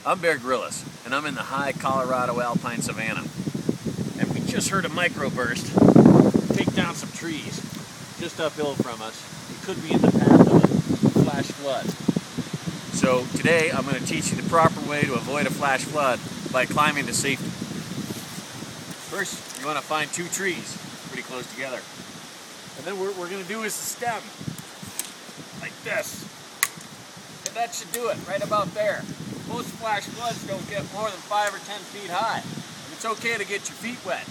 I'm Grylls, and I'm in the high Colorado alpine savanna. And we just heard a microburst take down some trees just uphill from us. It could be in the path of a flash flood. So today I'm going to teach you the proper way to avoid a flash flood by climbing to safety. First, you want to find two trees pretty close together. And then what we're going to do is the stem, like this. And that should do it, right about there. Most flash floods don't get more than 5 or 10 feet high. And it's okay to get your feet wet.